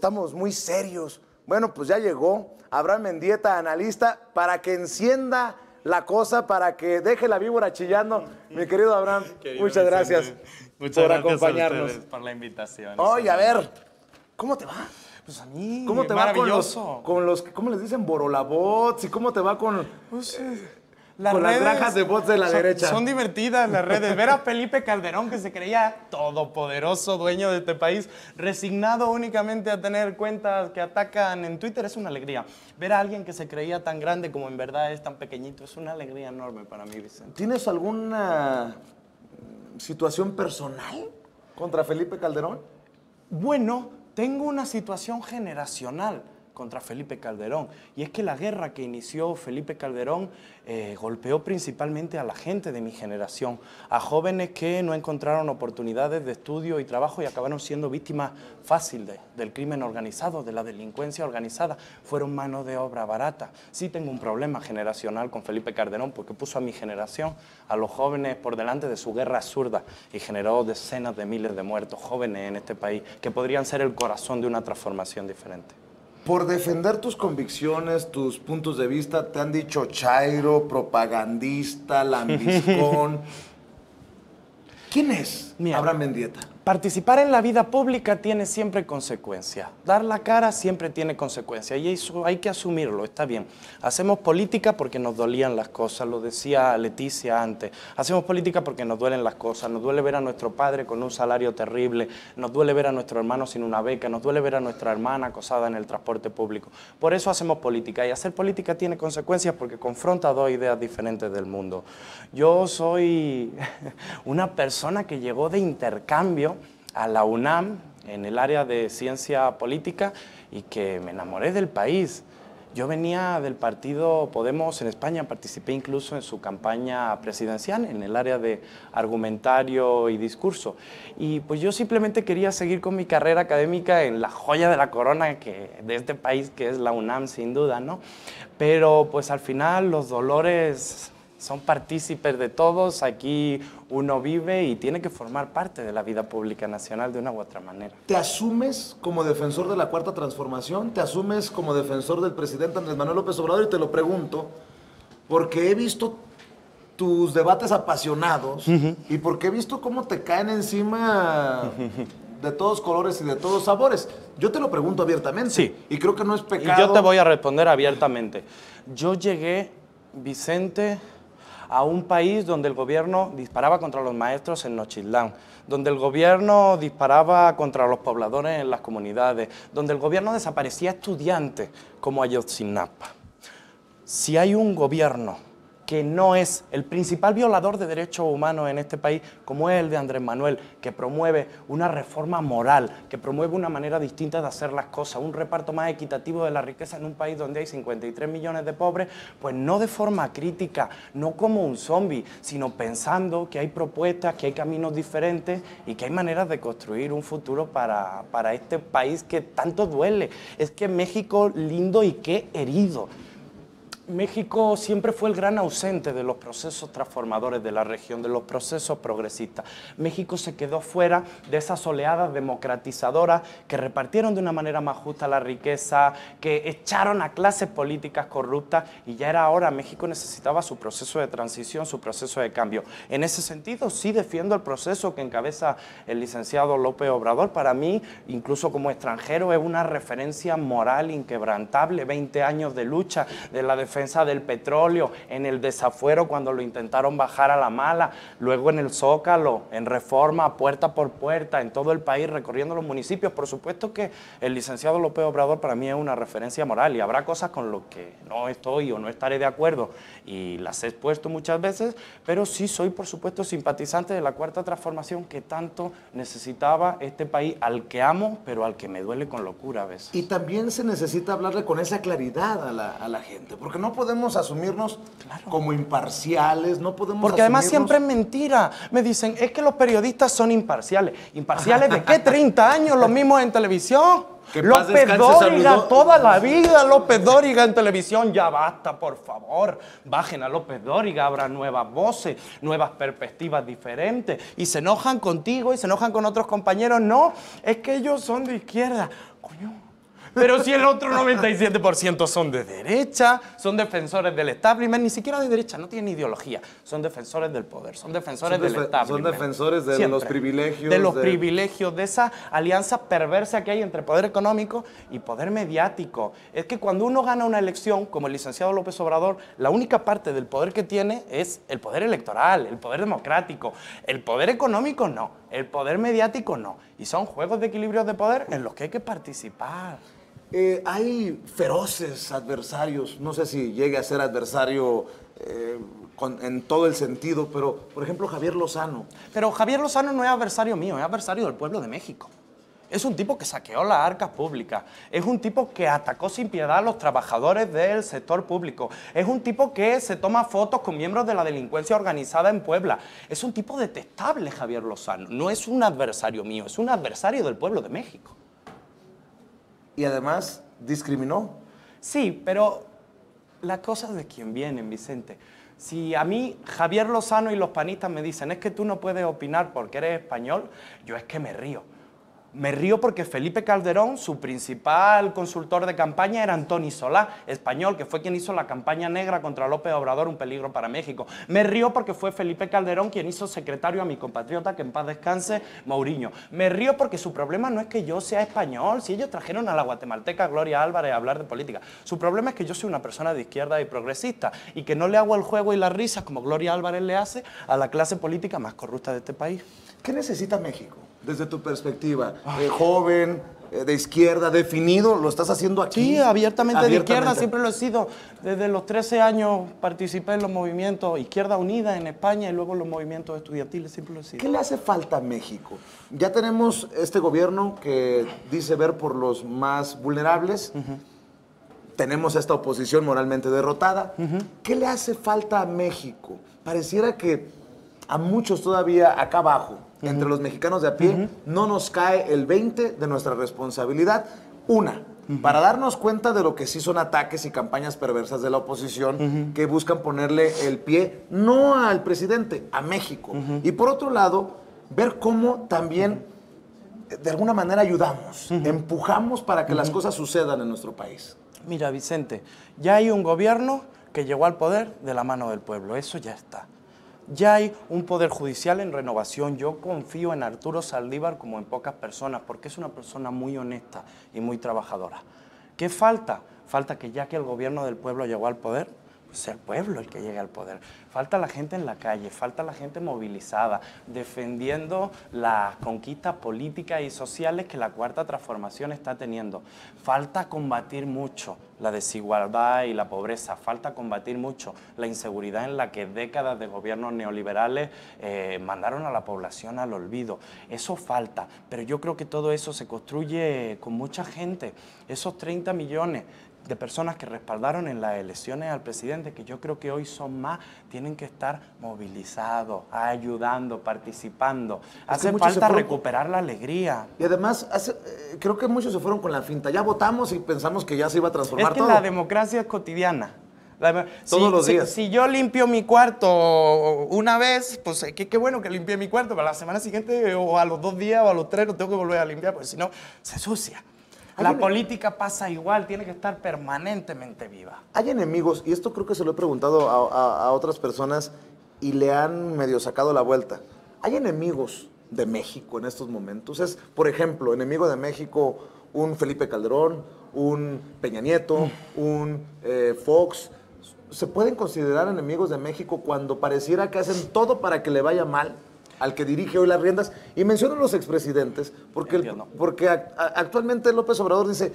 estamos muy serios. Bueno, pues ya llegó Abraham Mendieta, analista, para que encienda la cosa, para que deje la víbora chillando. Mi querido Abraham, muchas gracias por acompañarnos. A ustedes por la invitación. Oye, a ver, ¿cómo te va? Pues a mí, ¿Cómo te va con los, ¿cómo les dicen? Borolabots, ¿y cómo te va con, las con las granjas de bots de la derecha? Son divertidas las redes. Ver a Felipe Calderón, que se creía todopoderoso dueño de este país, resignado únicamente a tener cuentas que atacan en Twitter, es una alegría. Ver a alguien que se creía tan grande como en verdad es tan pequeñito, es una alegría enorme para mí, Vicente. ¿Tienes alguna situación personal contra Felipe Calderón? Bueno, tengo una situación generacional contra Felipe Calderón, y es que la guerra que inició Felipe Calderón golpeó principalmente a la gente de mi generación, a jóvenes que no encontraron oportunidades de estudio y trabajo y acabaron siendo víctimas fáciles del crimen organizado, de la delincuencia organizada, fueron mano de obra barata. Sí tengo un problema generacional con Felipe Calderón porque puso a mi generación, a los jóvenes, por delante de su guerra absurda y generó decenas de miles de muertos jóvenes en este país que podrían ser el corazón de una transformación diferente. Por defender tus convicciones, tus puntos de vista, te han dicho chairo, propagandista, lambiscón. ¿Quién es Abraham Mendieta? Participar en la vida pública tiene siempre consecuencias. Dar la cara siempre tiene consecuencias y eso hay que asumirlo, está bien. Hacemos política porque nos dolían las cosas, lo decía Leticia antes. Hacemos política porque nos duelen las cosas, nos duele ver a nuestro padre con un salario terrible, nos duele ver a nuestro hermano sin una beca, nos duele ver a nuestra hermana acosada en el transporte público. Por eso hacemos política, y hacer política tiene consecuencias porque confronta dos ideas diferentes del mundo. Yo soy una persona que llegó de intercambio a la UNAM en el área de ciencia política y que me enamoré del país. Yo venía del partido Podemos en España, participé incluso en su campaña presidencial en el área de argumentario y discurso. Y pues yo simplemente quería seguir con mi carrera académica en la joya de la corona de este país, que es la UNAM, sin duda, ¿no? Pero pues al final los dolores son partícipes de todos, aquí uno vive y tiene que formar parte de la vida pública nacional de una u otra manera. ¿Te asumes como defensor de la Cuarta Transformación? ¿Te asumes como defensor del presidente Andrés Manuel López Obrador? Y te lo pregunto porque he visto tus debates apasionados y porque he visto cómo te caen encima de todos colores y de todos sabores. Yo te lo pregunto abiertamente. Sí. Y creo que no es pecado. Y yo te voy a responder abiertamente. Yo llegué, Vicente, a un país donde el gobierno disparaba contra los maestros en Nochitlán, donde el gobierno disparaba contra los pobladores en las comunidades, donde el gobierno desaparecía estudiantes como Ayotzinapa. Si hay un gobierno que no es el principal violador de derechos humanos en este país, como es el de Andrés Manuel, que promueve una reforma moral, que promueve una manera distinta de hacer las cosas, un reparto más equitativo de la riqueza en un país donde hay 53 millones de pobres, pues no de forma crítica, no como un zombie, sino pensando que hay propuestas, que hay caminos diferentes y que hay maneras de construir un futuro para este país que tanto duele. Es que México lindo y qué herido. México siempre fue el gran ausente de los procesos transformadores de la región, de los procesos progresistas. México se quedó fuera de esas oleadas democratizadoras que repartieron de una manera más justa la riqueza, que echaron a clases políticas corruptas y ya era hora. México necesitaba su proceso de transición, su proceso de cambio. En ese sentido, sí defiendo el proceso que encabeza el licenciado López Obrador. Para mí, incluso como extranjero, es una referencia moral inquebrantable. 20 años de lucha de la defensa del petróleo, en el desafuero cuando lo intentaron bajar a la mala, luego en el Zócalo, en Reforma, puerta por puerta, en todo el país, recorriendo los municipios. Por supuesto que el licenciado López Obrador para mí es una referencia moral y habrá cosas con las que no estoy o no estaré de acuerdo y las he expuesto muchas veces, pero sí soy, por supuesto, simpatizante de la Cuarta Transformación que tanto necesitaba este país, al que amo, pero al que me duele con locura a veces. Y también se necesita hablarle con esa claridad a la gente, porque no podemos asumirnos como imparciales, no podemos porque además siempre es mentira. Me dicen, es que los periodistas son imparciales. ¿Imparciales de qué? 30 años, los mismos en televisión. López Dóriga, toda la vida López Dóriga en televisión. Ya basta, por favor. Bajen a López Dóriga, habrá nuevas voces, nuevas perspectivas diferentes. Y se enojan contigo y se enojan con otros compañeros. No, es que ellos son de izquierda. Coño, Pero si el otro 97% son de derecha, son defensores del establishment, ni siquiera de derecha, no tienen ideología, son defensores del poder, son defensores del establishment. Son defensores de los privilegios. De los privilegios, de esa alianza perversa que hay entre poder económico y poder mediático. Es que cuando uno gana una elección, como el licenciado López Obrador, la única parte del poder que tiene es el poder electoral, el poder democrático. El poder económico no, el poder mediático no. Y son juegos de equilibrios de poder en los que hay que participar. Hay feroces adversarios, no sé si llegue a ser adversario en todo el sentido, pero por ejemplo Javier Lozano. Pero Javier Lozano no es adversario mío, es adversario del pueblo de México. Es un tipo que saqueó las arcas públicas, es un tipo que atacó sin piedad a los trabajadores del sector público, es un tipo que se toma fotos con miembros de la delincuencia organizada en Puebla. Es un tipo detestable, Javier Lozano. No es un adversario mío, es un adversario del pueblo de México. Y además discriminó. Sí, pero las cosas de quién vienen, Vicente. Si a mí Javier Lozano y los panistas me dicen es que tú no puedes opinar porque eres español, yo es que me río. Me río porque Felipe Calderón, su principal consultor de campaña era Antoni Solá, español, que fue quien hizo la campaña negra contra López Obrador, un peligro para México. Me río porque fue Felipe Calderón quien hizo secretario a mi compatriota, que en paz descanse, Mourinho. Me río porque su problema no es que yo sea español, si ellos trajeron a la guatemalteca Gloria Álvarez a hablar de política. Su problema es que yo soy una persona de izquierda y progresista y que no le hago el juego y las risas como Gloria Álvarez le hace a la clase política más corrupta de este país. ¿Qué necesita México? Desde tu perspectiva, joven, de izquierda, definido, ¿lo estás haciendo aquí? Sí, abiertamente de izquierda, siempre lo he sido. Desde los 13 años participé en los movimientos Izquierda Unida en España y luego en los movimientos estudiantiles, siempre lo he sido. ¿Qué le hace falta a México? Ya tenemos este gobierno que dice ver por los más vulnerables, tenemos esta oposición moralmente derrotada. ¿Qué le hace falta a México? Pareciera que a muchos todavía acá abajo, entre los mexicanos de a pie, no nos cae el 20 de nuestra responsabilidad. Una, para darnos cuenta de lo que sí son ataques y campañas perversas de la oposición que buscan ponerle el pie, no al presidente, a México. Y por otro lado, ver cómo también, de alguna manera, ayudamos, empujamos para que las cosas sucedan en nuestro país. Mira, Vicente, ya hay un gobierno que llegó al poder de la mano del pueblo, eso ya está. Ya hay un poder judicial en renovación. Yo confío en Arturo Saldívar como en pocas personas, porque es una persona muy honesta y muy trabajadora. ¿Qué falta? Falta que ya que el gobierno del pueblo llegó al poder, pues sea el pueblo el que llegue al poder. Falta la gente en la calle, falta la gente movilizada, defendiendo las conquistas políticas y sociales que la Cuarta Transformación está teniendo. Falta combatir mucho la desigualdad y la pobreza, falta combatir mucho la inseguridad en la que décadas de gobiernos neoliberales mandaron a la población al olvido. Eso falta, pero yo creo que todo eso se construye con mucha gente. Esos 30 millones de personas que respaldaron en las elecciones al presidente, que yo creo que hoy son más, tienen que estar movilizados, ayudando, participando. Hace falta recuperar la alegría. Y además, creo que muchos se fueron con la finta. Ya votamos y pensamos que ya se iba a transformar todo. Es que la democracia es cotidiana. Todos los días. Si yo limpio mi cuarto una vez, pues qué bueno que limpié mi cuarto, pero la semana siguiente o a los 2 días o a los 3 lo tengo que volver a limpiar, porque si no, se sucia. La política pasa igual, tiene que estar permanentemente viva. Hay enemigos, y esto creo que se lo he preguntado a otras personas y le han medio sacado la vuelta. ¿Hay enemigos de México en estos momentos? Es, por ejemplo, enemigo de México un Felipe Calderón, un Peña Nieto, un Fox. ¿Se pueden considerar enemigos de México cuando pareciera que hacen todo para que le vaya mal al que dirige hoy las riendas? Y menciono a los expresidentes, porque actualmente López Obrador dice,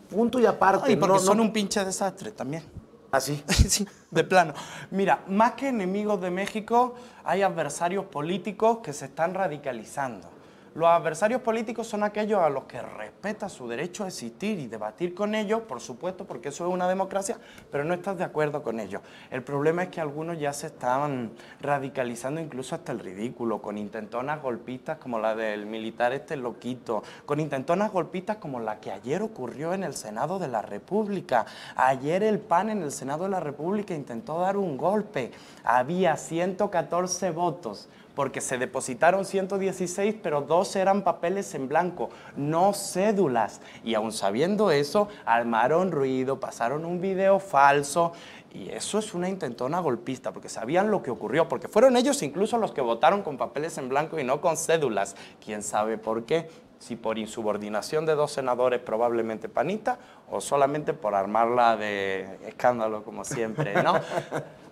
punto y aparte. Y porque son un pinche desastre también. ¿Así? Sí, de plano. Mira, más que enemigos de México, hay adversarios políticos que se están radicalizando. Los adversarios políticos son aquellos a los que respeta su derecho a existir y debatir con ellos, por supuesto, porque eso es una democracia, pero no estás de acuerdo con ellos. El problema es que algunos ya se estaban radicalizando incluso hasta el ridículo, con intentonas golpistas como la del militar loquito, con intentonas golpistas como la que ayer ocurrió en el Senado de la República. Ayer el PAN en el Senado de la República intentó dar un golpe. Había 114 votos porque se depositaron 116, pero 2 eran papeles en blanco, no cédulas. Y aún sabiendo eso, armaron ruido, pasaron un video falso. Y eso es una intentona golpista, porque sabían lo que ocurrió, porque fueron ellos incluso los que votaron con papeles en blanco y no con cédulas. ¿Quién sabe por qué? Si por insubordinación de 2 senadores probablemente panita, o solamente por armarla de escándalo como siempre, ¿no?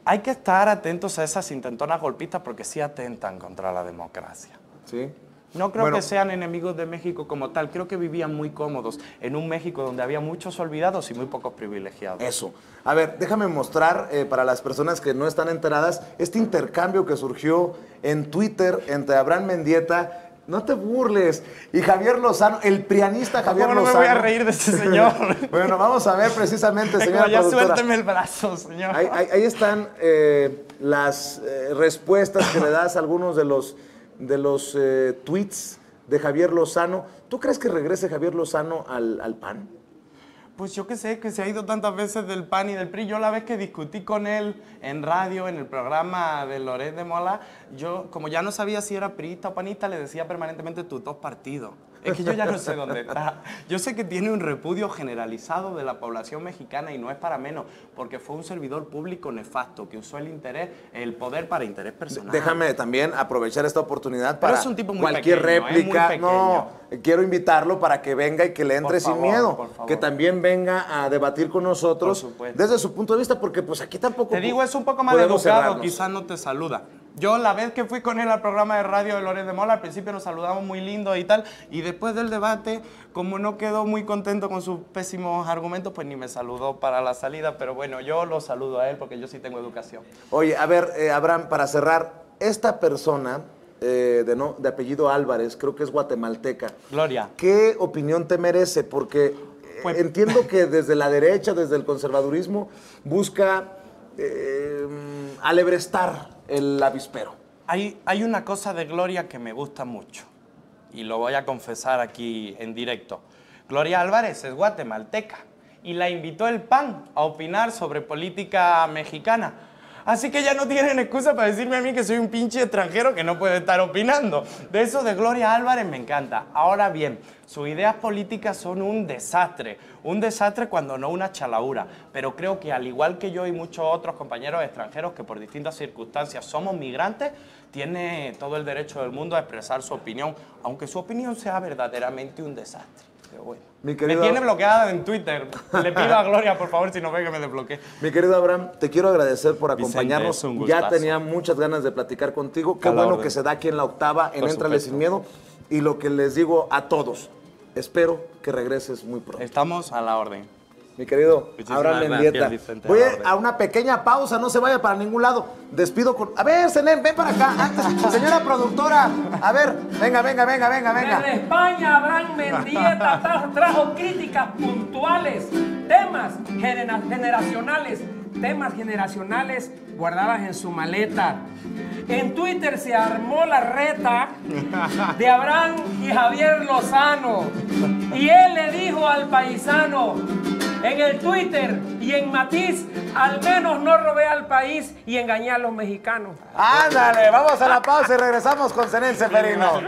Hay que estar atentos a esas intentonas golpistas porque sí atentan contra la democracia. Sí. No creo que sean enemigos de México como tal, creo que vivían muy cómodos en un México donde había muchos olvidados y muy pocos privilegiados. Eso. A ver, déjame mostrar para las personas que no están enteradas este intercambio que surgió en Twitter entre Abraham Mendieta, no te burles, y Javier Lozano, el prianista Javier Lozano. ¿Cómo no me voy a reír de ese señor? Bueno, vamos a ver precisamente, señora ya productora. suélteme el brazo, señor. Ahí están las respuestas que le das a algunos de los tweets de Javier Lozano. ¿Tú crees que regrese Javier Lozano al PAN? Pues yo qué sé, que se ha ido tantas veces del PAN y del PRI. Yo la vez que discutí con él en radio, en el programa de Loret de Mola, yo, como ya no sabía si era priista o panista, le decía permanentemente tus 2 partidos. Es que yo ya no sé dónde está. Yo sé que tiene un repudio generalizado de la población mexicana y no es para menos, porque fue un servidor público nefasto que usó el poder para interés personal. Déjame también aprovechar esta oportunidad para es un tipo muy cualquier pequeño, réplica. muy pequeño. No, quiero invitarlo para que venga y que le entre sin miedo. Por favor. Que también venga a debatir con nosotros desde su punto de vista, porque pues aquí tampoco te digo, es un poco más podemos educado, cerrarnos. quizás no te saluda. Yo la vez que fui con él al programa de radio de Loret de Mola, al principio nos saludamos muy lindo y tal, y después del debate, como no quedó muy contento con sus pésimos argumentos, pues ni me saludó para la salida, pero bueno, yo lo saludo a él porque yo sí tengo educación. Oye, a ver, Abraham, para cerrar, esta persona de apellido Álvarez, creo que es guatemalteca. Gloria. ¿Qué opinión te merece? Porque entiendo que desde la derecha, desde el conservadurismo, busca alebrestar el avispero. Hay una cosa de Gloria que me gusta mucho, y lo voy a confesar aquí en directo. Gloria Álvarez es guatemalteca, y la invitó el PAN a opinar sobre política mexicana. Así que ya no tienen excusa para decirme a mí que soy un pinche extranjero que no puede estar opinando. De eso de Gloria Álvarez me encanta. Ahora bien, sus ideas políticas son un desastre cuando no una chalaura. Pero creo que al igual que yo y muchos otros compañeros extranjeros que por distintas circunstancias somos migrantes, tiene todo el derecho del mundo a expresar su opinión, aunque su opinión sea verdaderamente un desastre. Pero bueno. Me tiene bloqueada en Twitter. Le pido a Gloria, por favor, si no ve que me desbloquee. Mi querido Abraham, te quiero agradecer por Vicente, acompañarnos. es un gustazo. Ya tenía muchas ganas de platicar contigo. Qué bueno que se da aquí en La Octava, en Éntrale Sin Miedo. Y lo que les digo a todos, espero que regreses muy pronto. Estamos a la orden. Mi querido Abraham Mendieta. Voy a una pequeña pausa, no se vaya para ningún lado. Despido con... A ver, Selén, ven para acá. Antes, señora productora, a ver, venga. Desde España, Abraham Mendieta trajo críticas puntuales, temas generacionales guardadas en su maleta. En Twitter se armó la reta de Abraham y Javier Lozano. Y él le dijo al paisano en el Twitter y en Matiz, al menos no robé al país y engañé a los mexicanos. Ándale, vamos a la pausa y regresamos con Selén Seferino.